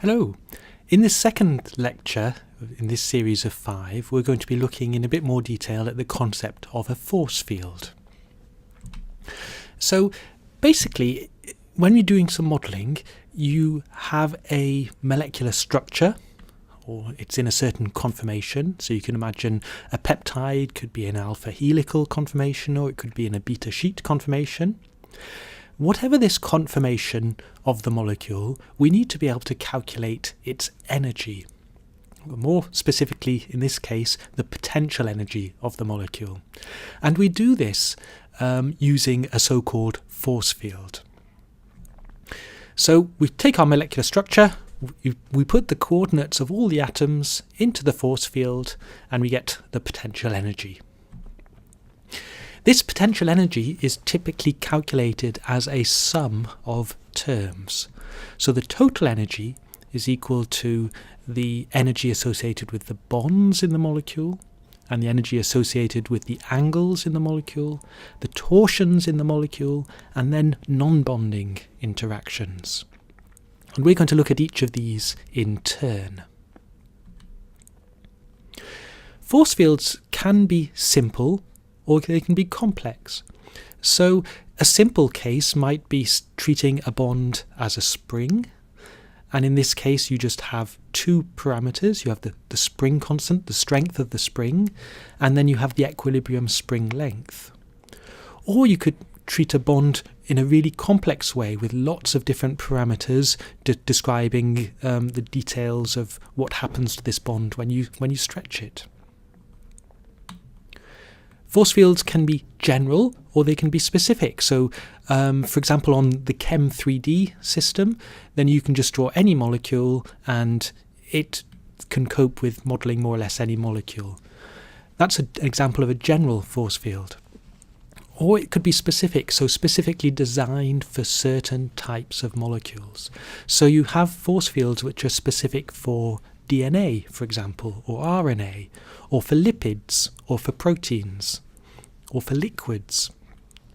Hello. In this second lecture in this series of 5, we're going to be looking in a bit more detail at the concept of a force field. So basically, when you're doing some modelling, you have a molecular structure, or it's in a certain conformation. So you can imagine a peptide could be an alpha helical conformation, or it could be in a beta sheet conformation. Whatever this conformation of the molecule, we need to be able to calculate its energy. More specifically, in this case, the potential energy of the molecule. And we do this using a so-called force field. So we take our molecular structure, we put the coordinates of all the atoms into the force field, and we get the potential energy. This potential energy is typically calculated as a sum of terms. So the total energy is equal to the energy associated with the bonds in the molecule, and the energy associated with the angles in the molecule, the torsions in the molecule, and then non-bonding interactions. And we're going to look at each of these in turn. Force fields can be simple, or they can be complex. So a simple case might be treating a bond as a spring, and in this case you just have two parameters. You have the spring constant, the strength of the spring, and then you have the equilibrium spring length. Or you could treat a bond in a really complex way with lots of different parameters describing the details of what happens to this bond when you stretch it. Force fields can be general or they can be specific. So, for example, on the Chem 3D system, then you can just draw any molecule and it can cope with modelling more or less any molecule. That's an example of a general force field. Or it could be specific, so specifically designed for certain types of molecules. So you have force fields which are specific for DNA, for example, or RNA, or for lipids, or for proteins, or for liquids.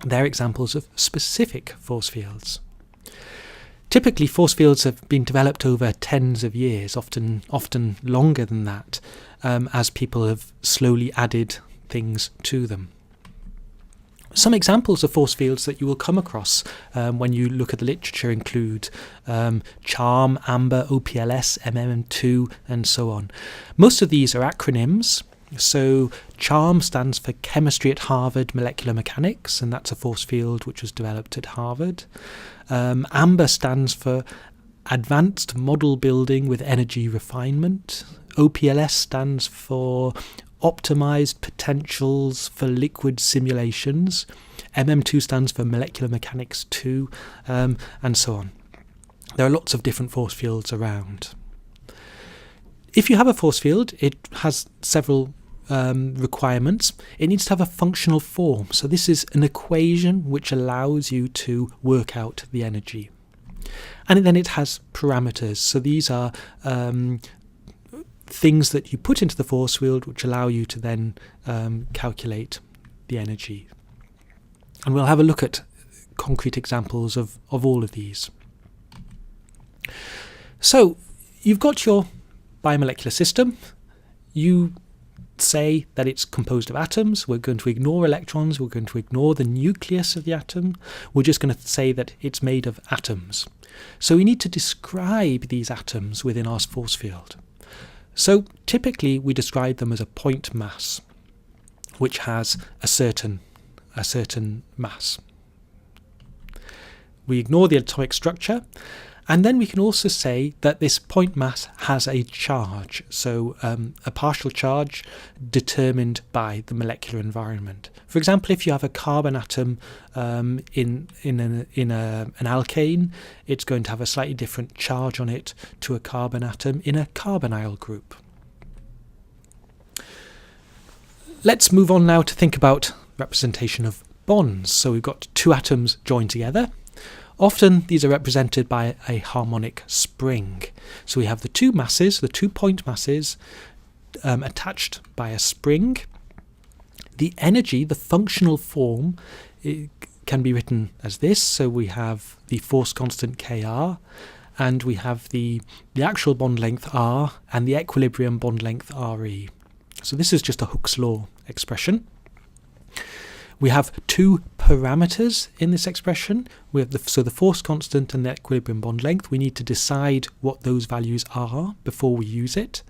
They're examples of specific force fields. Typically, force fields have been developed over tens of years, often longer than that, as people have slowly added things to them. Some examples of force fields that you will come across when you look at the literature include CHARM, AMBER, OPLS, MM2, and so on. Most of these are acronyms. So CHARM stands for Chemistry at Harvard Molecular Mechanics, and that's a force field which was developed at Harvard. AMBER stands for Advanced Model Building with Energy Refinement. OPLS stands for Optimized Potentials for Liquid Simulations. MM2 stands for Molecular Mechanics 2, and so on. There are lots of different force fields around. If you have a force field, it has several requirements. It needs to have a functional form. So this is an equation which allows you to work out the energy. And then it has parameters. So these are things that you put into the force field which allow you to then calculate the energy. And we'll have a look at concrete examples of all of these. So you've got your biomolecular system. You say that it's composed of atoms. We're going to ignore electrons. We're going to ignore the nucleus of the atom. We're just going to say that it's made of atoms. So we need to describe these atoms within our force field. So typically we describe them as a point mass, which has a certain mass. We ignore the atomic structure, and then we can also say that this point mass has a charge, so a partial charge determined by the molecular environment. For example, if you have a carbon atom in an alkane, it's going to have a slightly different charge on it to a carbon atom in a carbonyl group. Let's move on now to think about representation of bonds. So we've got two atoms joined together. Often these are represented by a harmonic spring. So we have the two masses, the 2 point masses, attached by a spring. The energy, the functional form, can be written as this. So we have the force constant Kr, and we have the actual bond length R and the equilibrium bond length Re. So this is just a Hooke's law expression. We have two parameters in this expression. We have the force constant and the equilibrium bond length. We need to decide what those values are before we use it.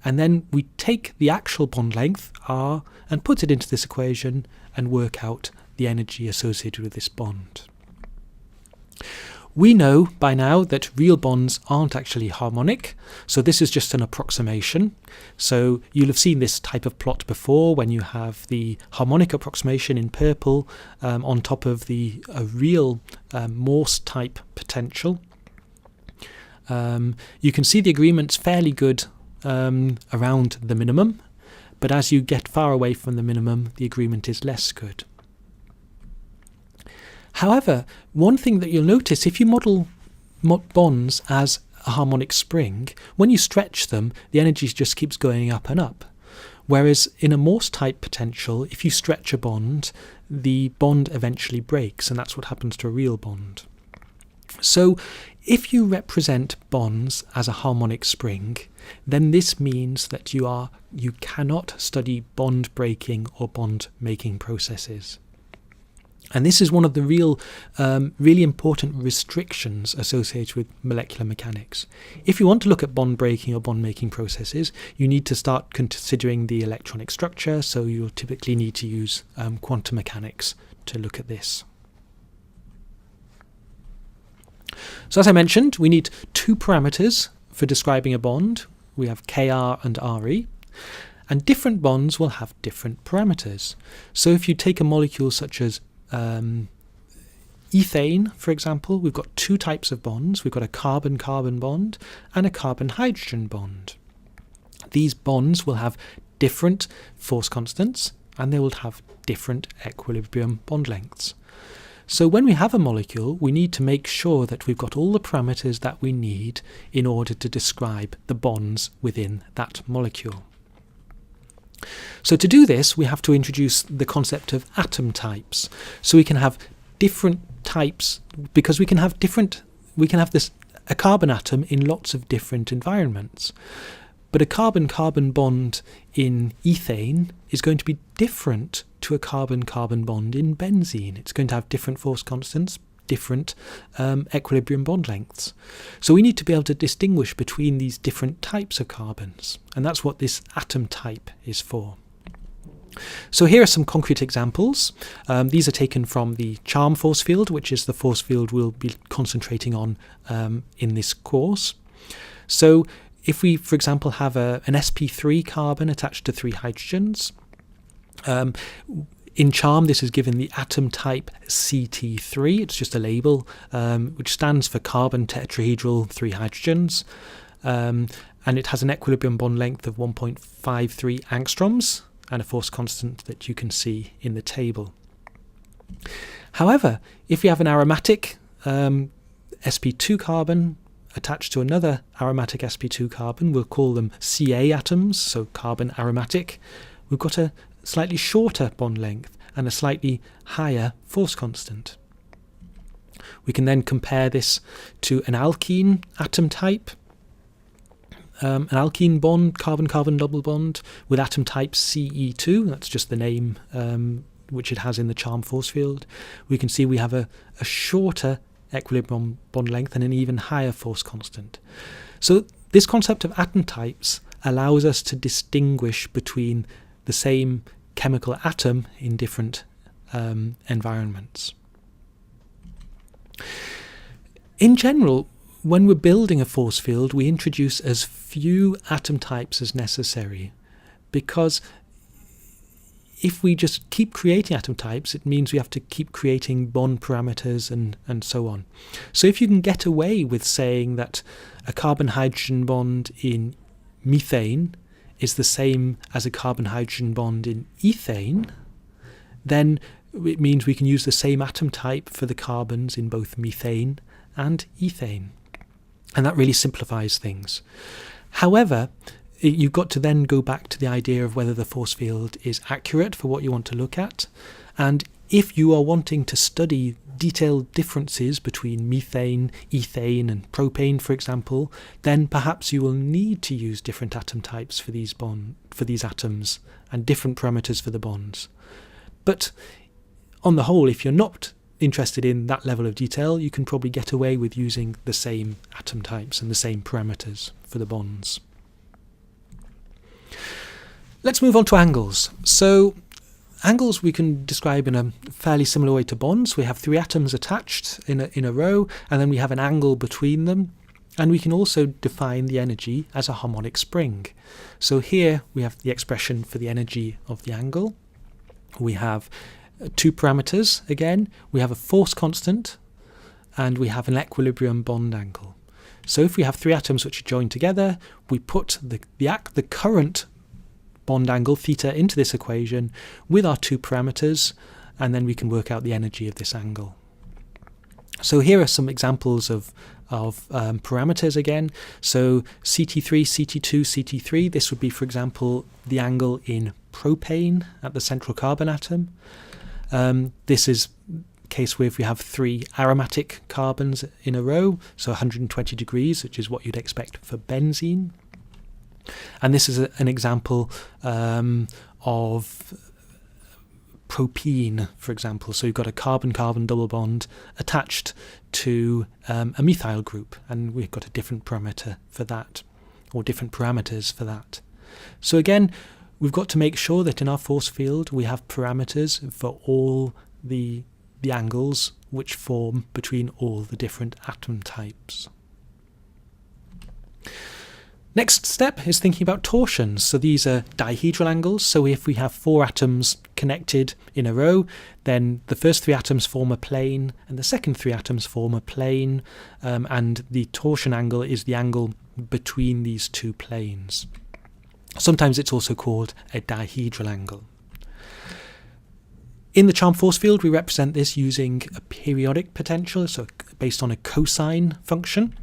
And then we take the actual bond length, R, and put it into this equation and work out the energy associated with this bond. We know by now that real bonds aren't actually harmonic, so this is just an approximation. So you'll have seen this type of plot before when you have the harmonic approximation in purple on top of a real Morse type potential. You can see the agreement's fairly good around the minimum, but as you get far away from the minimum, the agreement is less good. However, one thing that you'll notice, if you model bonds as a harmonic spring, when you stretch them, the energy just keeps going up and up. Whereas in a Morse-type potential, if you stretch a bond, the bond eventually breaks, and that's what happens to a real bond. So if you represent bonds as a harmonic spring, then this means that you cannot study bond breaking or bond making processes. And this is one of the really important restrictions associated with molecular mechanics. If you want to look at bond breaking or bond making processes, you need to start considering the electronic structure, so you'll typically need to use quantum mechanics to look at this. So as I mentioned, we need two parameters for describing a bond. We have Kr and Re. And different bonds will have different parameters. So if you take a molecule such as ethane, for example, we've got two types of bonds. We've got a carbon-carbon bond and a carbon-hydrogen bond. These bonds will have different force constants and they will have different equilibrium bond lengths. So when we have a molecule, we need to make sure that we've got all the parameters that we need in order to describe the bonds within that molecule. So to do this, we have to introduce the concept of atom types. So we can have different types, because we can have a carbon atom in lots of different environments. But a carbon-carbon bond in ethane is going to be different to a carbon-carbon bond in benzene. It's going to have different force constants, different equilibrium bond lengths. So we need to be able to distinguish between these different types of carbons, and that's what this atom type is for. So here are some concrete examples. These are taken from the charm force field, which is the force field we'll be concentrating on in this course. So if we, for example, have an sp3 carbon attached to 3 hydrogens, in charm, this is given the atom type CT3. It's just a label which stands for carbon tetrahedral 3 hydrogens. And it has an equilibrium bond length of 1.53 angstroms and a force constant that you can see in the table. However, if we have an aromatic sp2 carbon attached to another aromatic sp2 carbon, we'll call them Ca atoms, so carbon aromatic. We've got a slightly shorter bond length and a slightly higher force constant. We can then compare this to an alkene atom type, an alkene bond, carbon-carbon double bond with atom type Ce2, that's just the name which it has in the charm force field. We can see we have a shorter equilibrium bond length and an even higher force constant. So this concept of atom types allows us to distinguish between the same chemical atom in different environments. In general, when we're building a force field, we introduce as few atom types as necessary, because if we just keep creating atom types, it means we have to keep creating bond parameters and so on. So if you can get away with saying that a carbon-hydrogen bond in methane is the same as a carbon-hydrogen bond in ethane, then it means we can use the same atom type for the carbons in both methane and ethane. And that really simplifies things. However, you've got to then go back to the idea of whether the force field is accurate for what you want to look at. And if you are wanting to study detailed differences between methane, ethane and propane, for example, then perhaps you will need to use different atom types for these atoms and different parameters for the bonds. But on the whole, if you're not interested in that level of detail, you can probably get away with using the same atom types and the same parameters for the bonds. Let's move on to angles. So angles we can describe in a fairly similar way to bonds. We have three atoms attached in a row, and then we have an angle between them. And we can also define the energy as a harmonic spring. So here we have the expression for the energy of the angle. We have two parameters again. We have a force constant and we have an equilibrium bond angle. So if we have three atoms which are joined together, we put the current bond angle theta into this equation with our two parameters, and then we can work out the energy of this angle. So here are some examples of parameters again. So CT3, CT2, CT3, this would be, for example, the angle in propane at the central carbon atom. This is a case where if we have three aromatic carbons in a row, so 120 degrees, which is what you'd expect for benzene. And this is an example of propene, for example. So you've got a carbon-carbon double bond attached to a methyl group, and we've got a different parameter for that, or different parameters for that. So again, we've got to make sure that in our force field we have parameters for all the angles which form between all the different atom types. Next step is thinking about torsions. So these are dihedral angles. So if we have four atoms connected in a row, then the first three atoms form a plane and the second three atoms form a plane, and the torsion angle is the angle between these two planes. Sometimes it's also called a dihedral angle. In the charm force field, we represent this using a periodic potential, so based on a cosine function.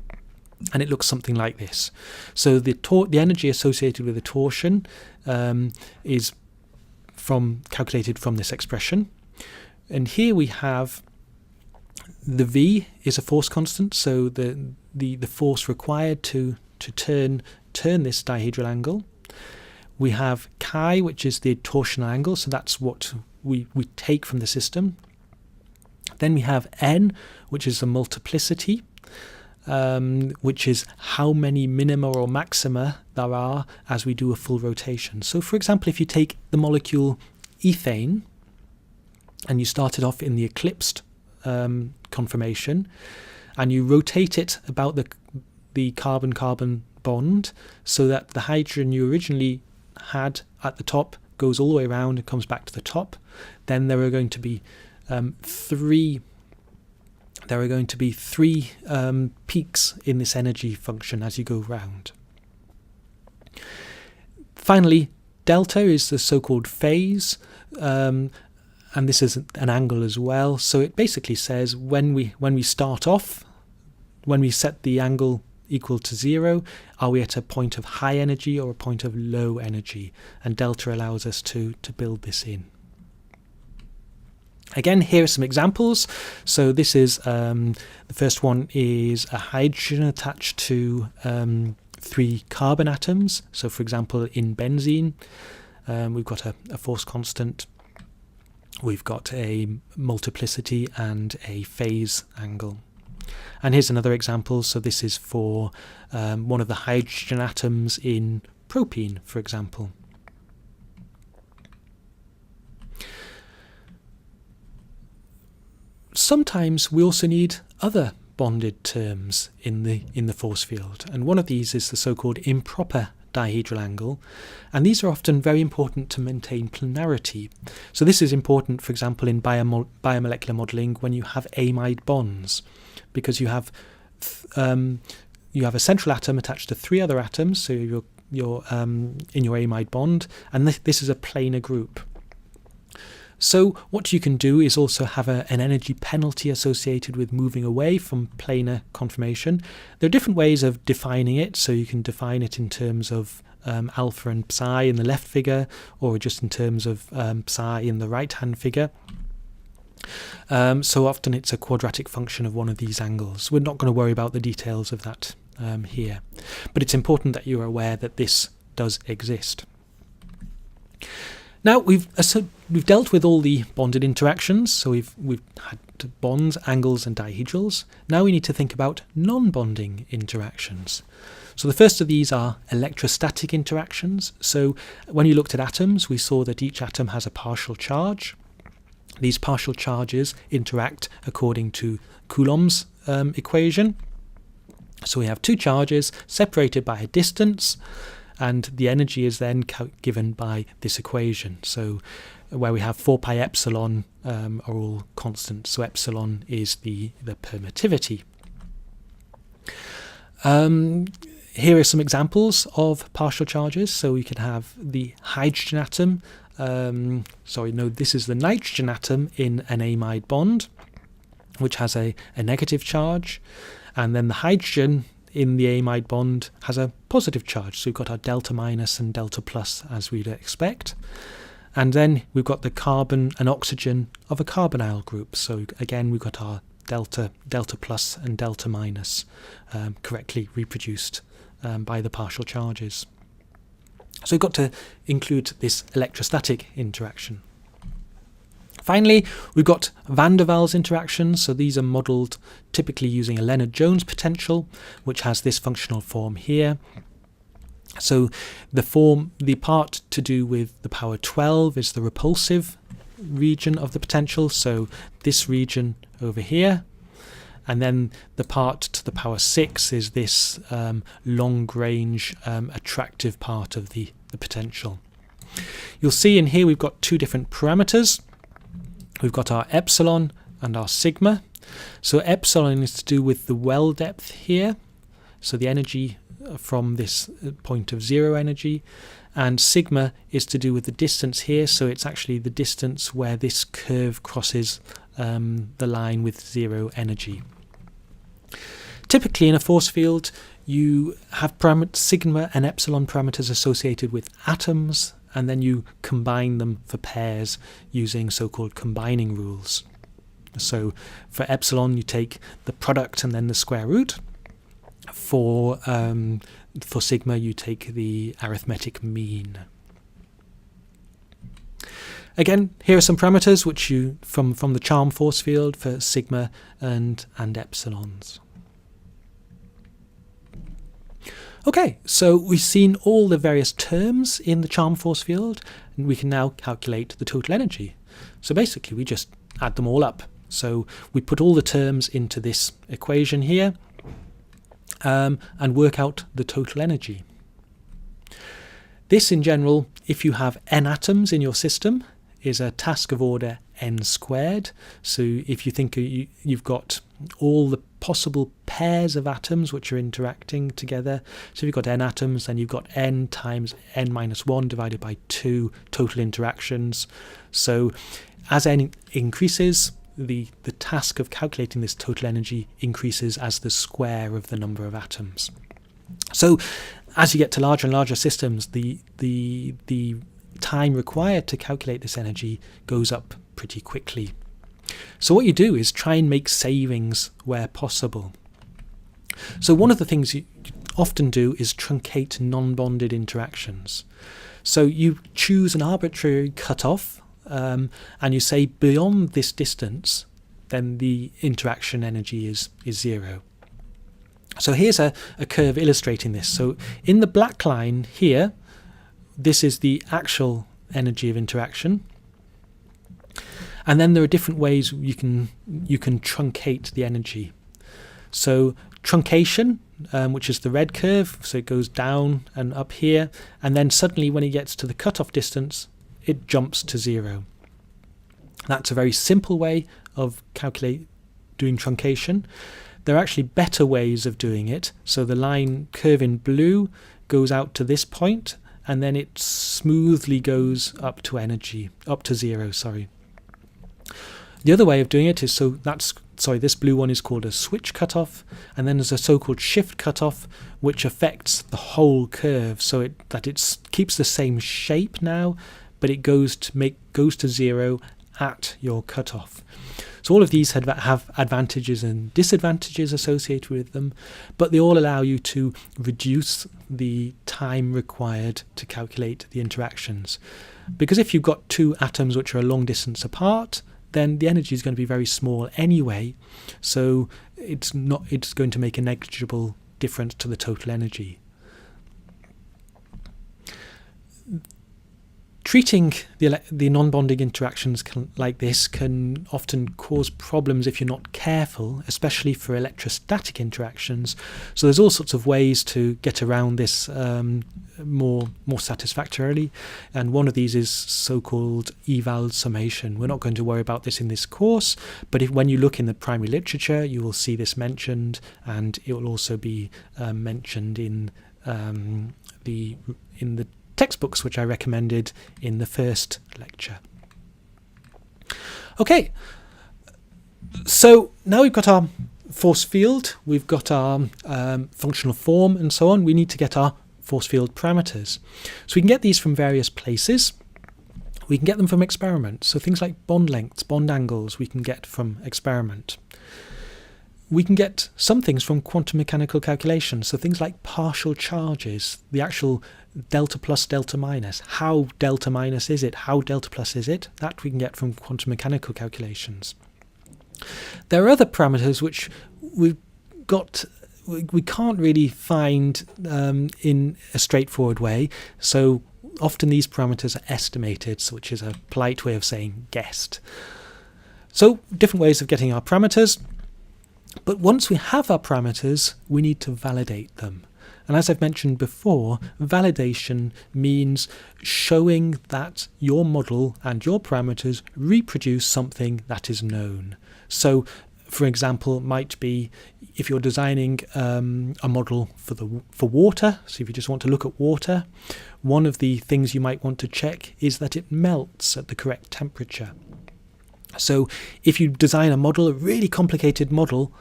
And it looks something like this. So the energy associated with the torsion is calculated from this expression. And here we have the V is a force constant, so the force required to turn this dihedral angle. We have chi, which is the torsional angle, so that's what we take from the system. Then we have N, which is the multiplicity, which is how many minima or maxima there are as we do a full rotation. So for example, if you take the molecule ethane and you start it off in the eclipsed conformation and you rotate it about the carbon-carbon bond so that the hydrogen you originally had at the top goes all the way around and comes back to the top, then there are going to be three peaks in this energy function as you go round. Finally, delta is the so-called phase, and this is an angle as well. So it basically says when we start off, when we set the angle equal to 0, are we at a point of high energy or a point of low energy? And delta allows us to build this in. Again, here are some examples. So this is the first one is a hydrogen attached to 3 carbon atoms. So for example, in benzene, we've got a force constant, we've got a multiplicity and a phase angle. And here's another example. So this is for one of the hydrogen atoms in propene, for example. Sometimes we also need other bonded terms in the force field, and one of these is the so-called improper dihedral angle, and these are often very important to maintain planarity. So this is important, for example, in biomolecular modelling when you have amide bonds, because you have a central atom attached to 3 other atoms, so you're in your amide bond, and this is a planar group. So what you can do is also have an energy penalty associated with moving away from planar conformation. There are different ways of defining it, so you can define it in terms of alpha and psi in the left figure, or just in terms of psi in the right hand figure. So often it's a quadratic function of one of these angles. We're not going to worry about the details of that here, but it's important that you're aware that this does exist. Now we've dealt with all the bonded interactions, so we've had bonds, angles and dihedrals. Now we need to think about non-bonding interactions. So the first of these are electrostatic interactions. So when you looked at atoms, we saw that each atom has a partial charge. These partial charges interact according to Coulomb's equation. So we have two charges separated by a distance, and the energy is then given by this equation. So where we have 4 pi epsilon are all constant. So epsilon is the permittivity. Here are some examples of partial charges. So we can have the hydrogen atom. This is the nitrogen atom in an amide bond, which has a negative charge. And then the hydrogen in the amide bond has a positive charge. So we've got our delta minus and delta plus, as we'd expect. And then we've got the carbon and oxygen of a carbonyl group. So again, we've got our delta plus and delta minus correctly reproduced by the partial charges. So we've got to include this electrostatic interaction. Finally, we've got van der Waals interactions. So these are modelled typically using a Lennard-Jones potential, which has this functional form here. So the part to do with the power 12 is the repulsive region of the potential. So this region over here. And then the part to the power 6 is this long-range attractive part of the potential. You'll see in here we've got two different parameters. We've got our epsilon and our sigma. So epsilon is to do with the well depth here, so the energy from this point of zero energy, and sigma is to do with the distance here, so it's actually the distance where this curve crosses the line with zero energy. Typically in a force field you have sigma and epsilon parameters associated with atoms, and then you combine them for pairs using so-called combining rules. So for epsilon you take the product and then the square root. For sigma you take the arithmetic mean. Again, here are some parameters which you from the charm force field for sigma and epsilons. Okay, so we've seen all the various terms in the charm force field, and we can now calculate the total energy. So basically we just add them all up. So we put all the terms into this equation here and work out the total energy. This in general, if you have n atoms in your system, is a task of order n squared. So if you think you've got all the possible pairs of atoms which are interacting together, so if you've got n atoms, then you've got n times n minus 1 divided by 2 total interactions. So as n increases, the task of calculating this total energy increases as the square of the number of atoms. So as you get to larger and larger systems, the time required to calculate this energy goes up pretty quickly. So what you do is try and make savings where possible. So one of the things you often do is truncate non-bonded interactions. So you choose an arbitrary cutoff and you say beyond this distance then the interaction energy is zero. So here's a curve illustrating this. So in the black line here, this is the actual energy of interaction. And then there are different ways you can truncate the energy. So truncation, which is the red curve, so it goes down and up here, and then suddenly when it gets to the cutoff distance, it jumps to zero. That's a very simple way of doing truncation. There are actually better ways of doing it. So the line curve in blue goes out to this point, and then it smoothly goes up to zero. The other way of doing it is this blue one is called a switch cutoff, and then there's a so-called shift cutoff which affects the whole curve, so it keeps the same shape now, but it goes to zero at your cutoff. So all of these have advantages and disadvantages associated with them, but they all allow you to reduce the time required to calculate the interactions. Because if you've got two atoms which are a long distance apart, then the energy is going to be very small anyway, so it's going to make a negligible difference to the total energy. Treating the non-bonding interactions like this can often cause problems if you're not careful, especially for electrostatic interactions. So there's all sorts of ways to get around this more satisfactorily, and one of these is so-called eval summation. We're not going to worry about this in this course, but when you look in the primary literature, you will see this mentioned, and it will also be mentioned in the textbooks which I recommended in the first lecture. Okay, so now we've got our force field, we've got our functional form and so on. We need to get our force field parameters. So we can get these from various places. We can get them from experiments. So things like bond lengths, bond angles, we can get from experiment. We can get some things from quantum mechanical calculations, so things like partial charges, the actual delta plus, delta minus. How delta minus is it? How delta plus is it? That we can get from quantum mechanical calculations. There are other parameters which we can't really find in a straightforward way, so often these parameters are estimated, which is a polite way of saying guessed. So different ways of getting our parameters. But once we have our parameters, we need to validate them. And as I've mentioned before, validation means showing that your model and your parameters reproduce something that is known. So, for example, might be if you're designing a model for water, so if you just want to look at water, one of the things you might want to check is that it melts at the correct temperature. So if you design a model, a really complicated model,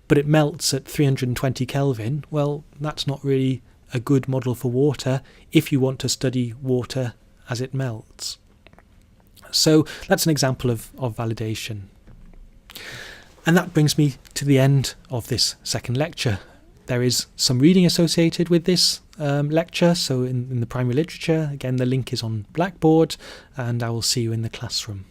but it melts at 320 Kelvin, well, that's not really a good model for water if you want to study water as it melts. So that's an example of validation. And that brings me to the end of this second lecture. There is some reading associated with this lecture, so in the primary literature, again the link is on Blackboard, and I will see you in the classroom.